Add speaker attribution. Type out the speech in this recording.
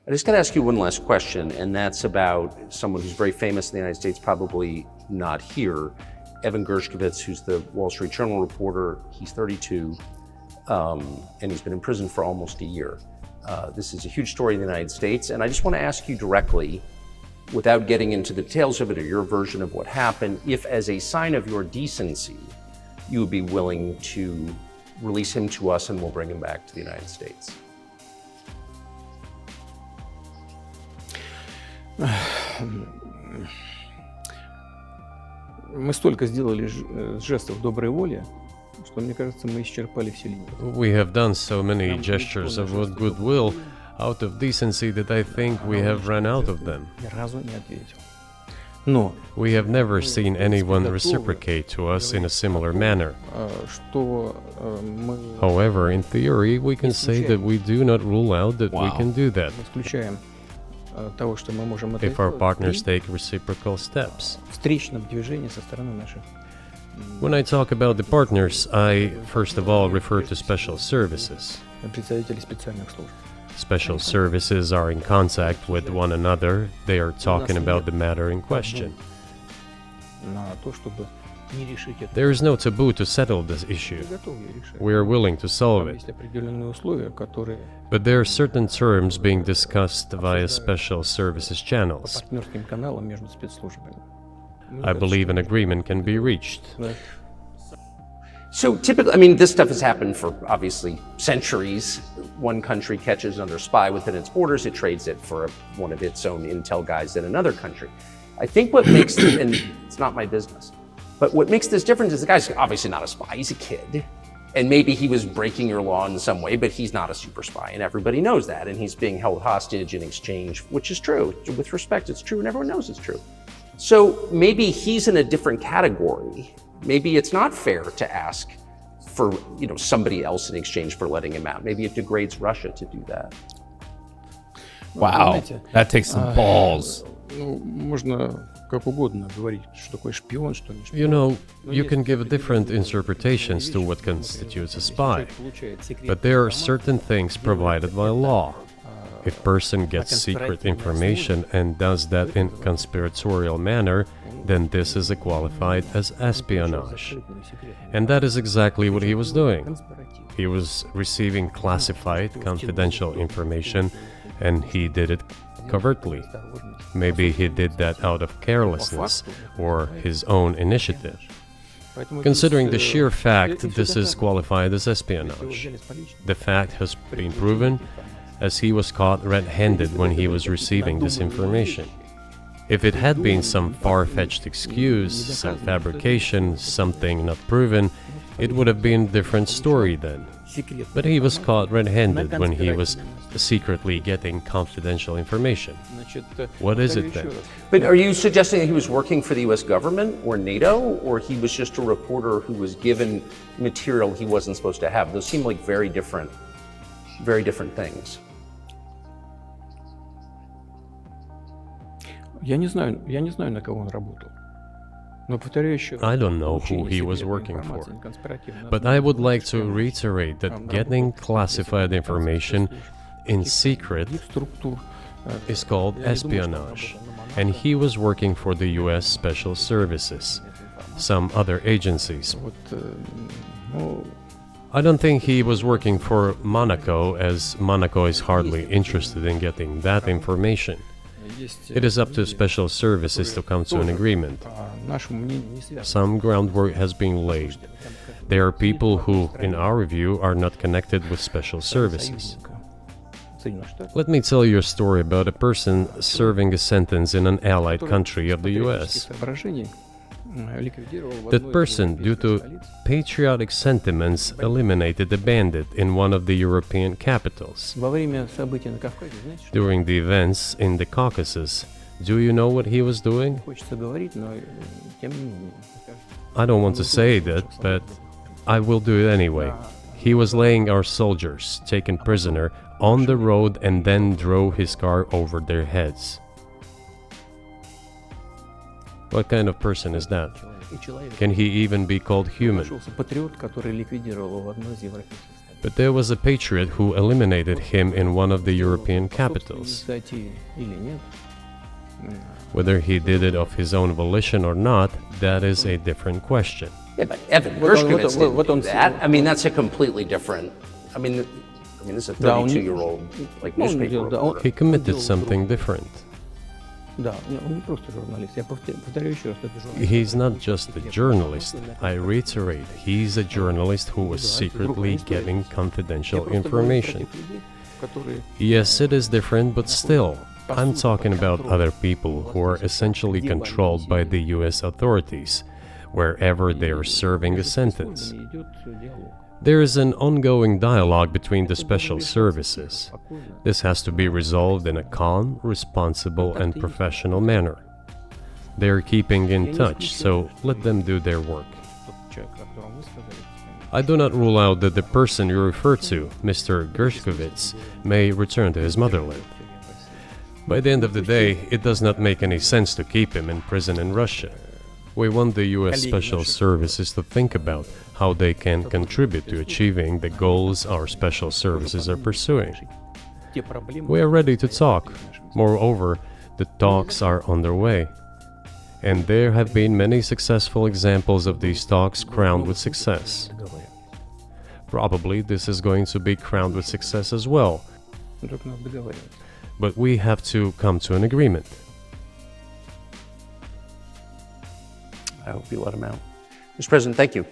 Speaker 1: I just got to ask you one last question, and that's about someone who's very famous in the United States, probably not here, Evan Gershkovich, who's the Wall Street Journal reporter. He's 32, and he's been in prison for almost a year. This is a huge story in the United States, and I just want to ask you directly, without getting into the details of it or your version of what happened, if as a sign of your decency, you would be willing to release him to us and we'll bring him back to the United States.
Speaker 2: Мы столько сделали жестов доброй воли, что, мне кажется, мы исчерпали все линии.
Speaker 3: We have done so many gestures of goodwill out of decency that I think we have run out of them.
Speaker 2: Ни разу не ответил. Но
Speaker 3: We have never seen anyone reciprocate to us in a similar manner.
Speaker 2: что мы
Speaker 3: However, in theory, we can say that we do not rule out that we can do that
Speaker 2: исключаем того, что мы можем это
Speaker 3: if our
Speaker 2: сделать
Speaker 3: partners
Speaker 2: при
Speaker 3: take reciprocal steps.
Speaker 2: встречном движении со стороны наших.
Speaker 3: When I talk about the partners, I first of all refer to special services.
Speaker 2: Представителей специальных служб.
Speaker 3: Special services are in contact with one another. They are talking about the matter in question.
Speaker 2: На то, чтобы не решить это.
Speaker 3: There is no taboo to settle this issue.
Speaker 2: Мы готовы ее решать.
Speaker 3: We are willing to solve
Speaker 2: Там
Speaker 3: it.
Speaker 2: есть определенные условия, которые
Speaker 3: But there are certain terms being discussed via special services
Speaker 2: по
Speaker 3: channels.
Speaker 2: партнерским каналам между спецслужбами.
Speaker 3: I believe an agreement can be reached.
Speaker 2: Да.
Speaker 1: So typically, I mean, this stuff has happened for obviously centuries. One country catches another spy within its borders, it trades it for one of its own intel guys in another country. I think what makes, and it's not my business, but what makes this different is the guy's obviously not a spy, he's a kid. And maybe he was breaking your law in some way, but he's not a super spy, and everybody knows that. And he's being held hostage in exchange, which is true. With respect, it's true, and everyone knows it's true. So maybe he's in a different category. Maybe it's not fair to ask for, somebody else in exchange for letting him out. Maybe it degrades Russia to do that.
Speaker 4: Wow,
Speaker 2: Понимаете,
Speaker 4: that takes some balls.
Speaker 2: Ну, можно как угодно говорить, что такое шпион, что не шпион.
Speaker 3: You know, you can give different interpretations to what constitutes a spy, but there are certain things provided by law. If person gets secret information and does that in conspiratorial manner, then this is qualified as espionage. And that is exactly what he was doing. He was receiving classified, confidential information, and he did it covertly. Maybe he did that out of carelessness or his own initiative. Considering the sheer fact, this is qualified as espionage. The fact has been proven, as he was caught red-handed when he was receiving this information. If it had been some far-fetched excuse, some fabrication, something not proven, it would have been a different story then. But he was caught red-handed when he was secretly getting confidential information. What is it then?
Speaker 1: But are you suggesting that he was working for the US government or NATO, or he was just a reporter who was given material he wasn't supposed to have? Those seem like very different things.
Speaker 2: Я не знаю, на кого он работал. Но повторяю еще.
Speaker 3: I don't know who he was working for, but I would like to reiterate that getting classified information in secret is called espionage, and he was working for the US Special Services, some other agencies. I don't think he was working for Monaco, as Monaco is hardly interested in getting that information. It is up to special services to come to an agreement. Some groundwork has been laid. There are people who, in our view, are not connected with special services. Let me tell you a story about a person serving a sentence in an allied country of the US. That person, due to patriotic sentiments, eliminated a bandit in one of the European capitals. During the events in the Caucasus, do you know what he was doing? I don't want to say that, but I will do it anyway. He was laying our soldiers, taken prisoner, on the road and then drove his car over their heads. What kind of person is that? But there was a patriot who eliminated him in one of the European capitals.
Speaker 2: Зайти или нет,
Speaker 3: Whether he did it of his own volition or not, that is a different question.
Speaker 1: Yeah, but Evan
Speaker 2: What on-
Speaker 1: Gershkovich didn't
Speaker 2: what
Speaker 1: do
Speaker 2: on-
Speaker 1: that. I mean, that's a completely different. I mean, this is a
Speaker 2: Да, он не-
Speaker 1: 32-year-old like
Speaker 2: Ну, он
Speaker 1: newspaper
Speaker 2: делал- да, он-
Speaker 1: reporter.
Speaker 3: He committed something different.
Speaker 2: Да, он не просто журналист. Я повторяю еще раз, это журналист.
Speaker 3: He's not just a journalist. I reiterate, he's a journalist who was secretly getting confidential information. Yes, it is different, but still, I'm talking about other people who are essentially controlled by the US authorities, wherever they are serving a sentence. There is an ongoing dialogue between the special services. This has to be resolved in a calm, responsible, and professional manner. They are keeping in touch, so let them do their work. I do not rule out that the person you refer to, Mr. Gershkovich, may return to his motherland. By the end of the day, it does not make any sense to keep him in prison in Russia. We want the US Special Services to think about how they can contribute to achieving the goals our special services are pursuing. We are ready to talk. Moreover, the talks are underway. And there have been many successful examples of these talks crowned with success. Probably this is going to be crowned with success as well.
Speaker 2: Только надо договариваться.
Speaker 3: But we have to come to an agreement.
Speaker 1: I hope you let him out. Mr. President, thank you.